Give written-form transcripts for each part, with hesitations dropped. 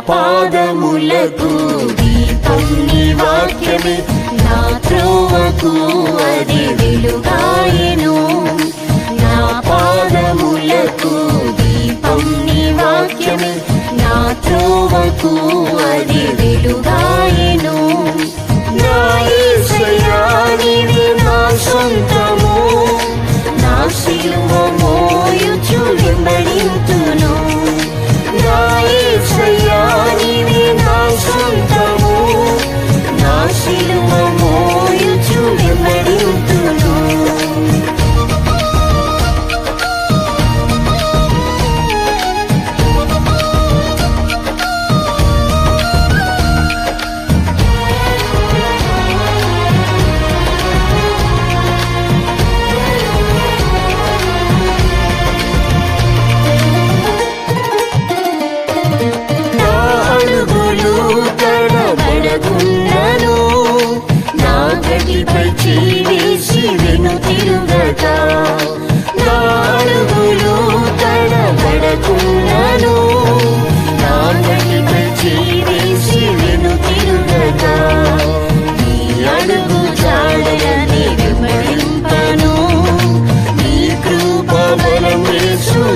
పాదములకు దీపం నీ వాక్యమే, నా త్రోవకు అది వెలుగాయెను. నా పాదములకు దీపం నీ వాక్యమే, నా త్రోవకు అది వెలుగాయెను. నా యేసయ్యా నీవే నా సొంతము, నా సిలువ మోయుచు వెంబడింతును. నా యేసయ్యా నీవే నా సొంతము, నా సిలువ మోయుచు వెంబడింతును. నా గడిపై చేసి వెనుతిరుగక, నా అడుగులు తడబడకున్నను. నా గడిపై చేసి వెనుతిరుగక, నీ అడుగు జాడలని వెంబడింపను. నీ కృప బలమే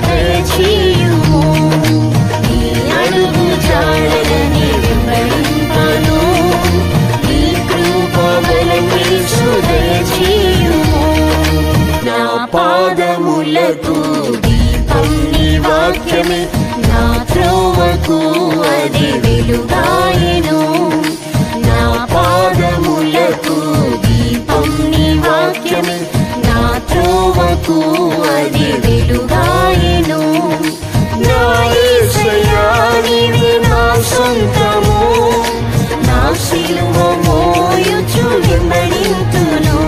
దయచేయుము. నీ అడుగు జాడలని వెంబడింపను. నా పాదములకు దీపం నీ వాక్యమే, నా త్రోవకు అది వెలుగాయెను. నా పాదములకు దీపం నీ వాక్యమే, నా త్రోవకు అది వెలుగాయెను. నా యేసయ్యా నీవే నా సొంతము, నా సిలువ మోయుచు వెంబడింతును.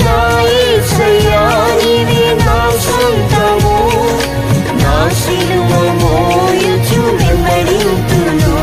నా యేసయ్యా నీవే నా సొంతము, నా సిలువ మోయుచు వెంబడింతును.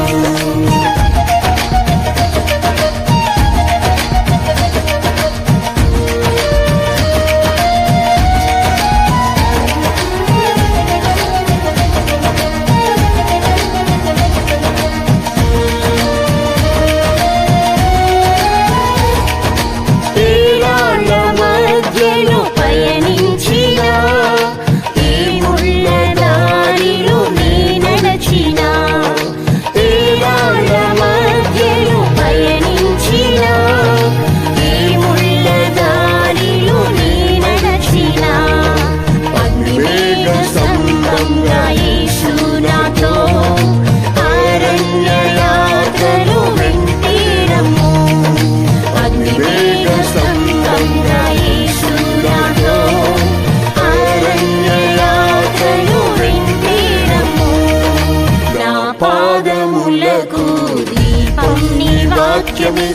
పాదములకు దీపం నీ వాక్యమే,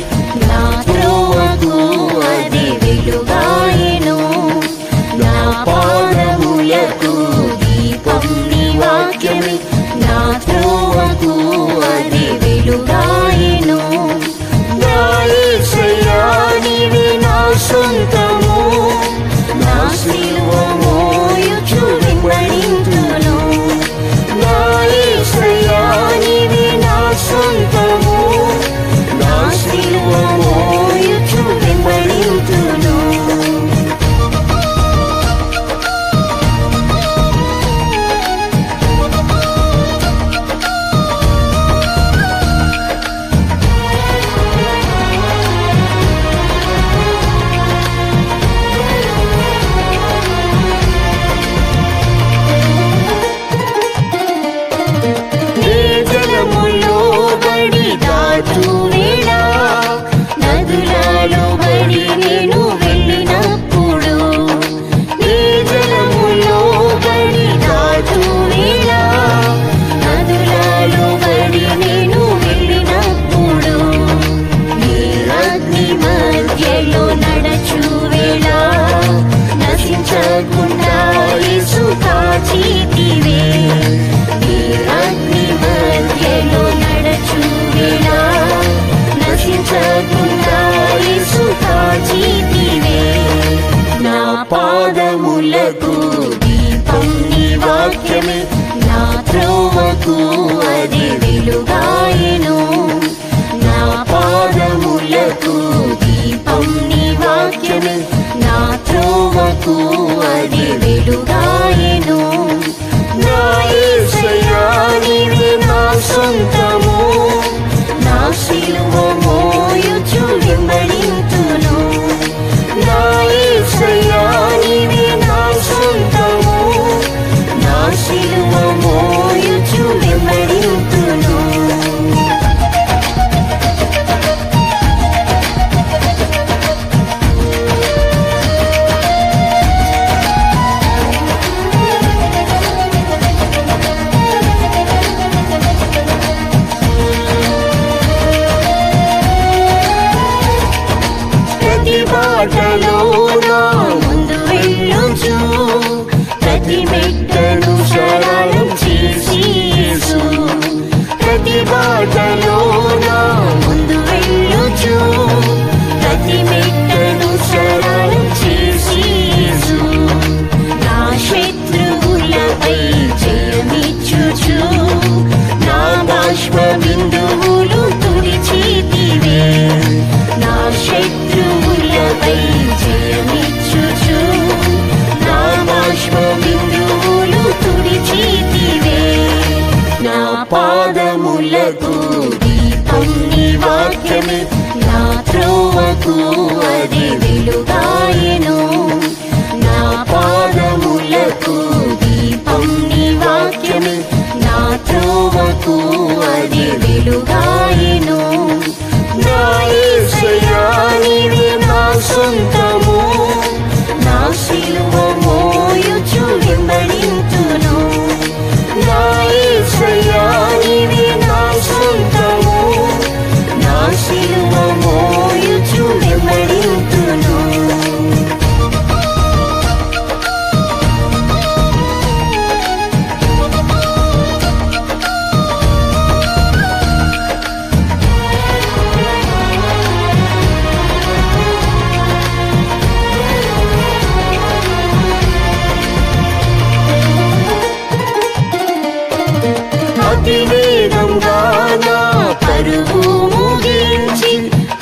నా త్రోవకు అది వెలుగాయెను. నా పాదములకు దీపం నీ వాక్యమే, నా త్రోవకు అది వెలుగాయెను. నా యేసయ్యా నీవే నా సొంతము, నా సిలువ మోయుచు వెంబడింతును. నా యేసయ్యా నీవే నా సొంతము, నా సిలువ మోయుచు వెంబడింతును. నదులలో బడి నేను వెళ్ళినప్పుడు, నీ జలములో బడి దాటు వేళ. నదులలో బడి నేను వెళ్ళినప్పుడు, నీ అగ్ని మధ్యలో నడచు వేళ. నశించకుండా యేసు కాచితివే, నీ అగ్ని మధ్యలో నడచు వేళ. నశించకుండా యేసు కాచితివే. నా పాదములకు దీపం నీ వాక్యమే, నా త్రోవకు అది వెలుగాయెను. బాటలోన ముందు వెళ్ళుచు ప్రతి మెట్టను సరళం చేసి యేసు నా శత్రువులపై జయమిచ్చుచు నా బాష్ప బిందువులు తుడిచితివే నా శత్రువులపై జయమిచ్చుచు నా బాష్ప బిందువులు తుడిచితివే నా పాదములకు దీపం నీ వాక్యమే నా త్రోవకు అది వెలుగాయెను నా పాదములకు దీపం నీ వాక్యమే నా త్రోవకు అది వెలుగాయెను నా యేసయ్యా నీవే నా సొంతము నా సిలువ మోయుచు వెంబడింతును నా యేసయ్యా నీవే నా సొంతము నా సిలువ మోయుచు వెంబడింతును అతివేగంగా నా పరుగు ముగించి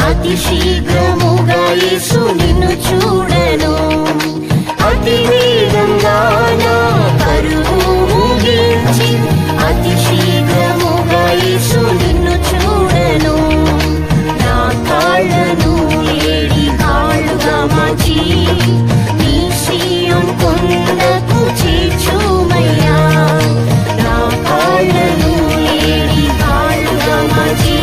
అతి శీఘ్రముగా యేసు నిన్ను చూడను అతివేగంగా నా పరుగు ముగించి అతి శీఘ్రముగా యేసు నిన్ను చూడను నా కాళ్ళను ఏడి కాళ్ళుగా మార్చి నీ సీయోను కొండకు చేర్చుమయ్యా నా కాళ్ళను ఏడి కాళ్ళుగా మార్చి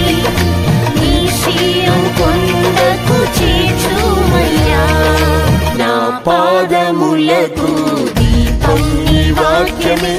నీ సీయోను కొండకు చేర్చుమయ్యా నా పాదములకు దీపం నీ వాక్యమే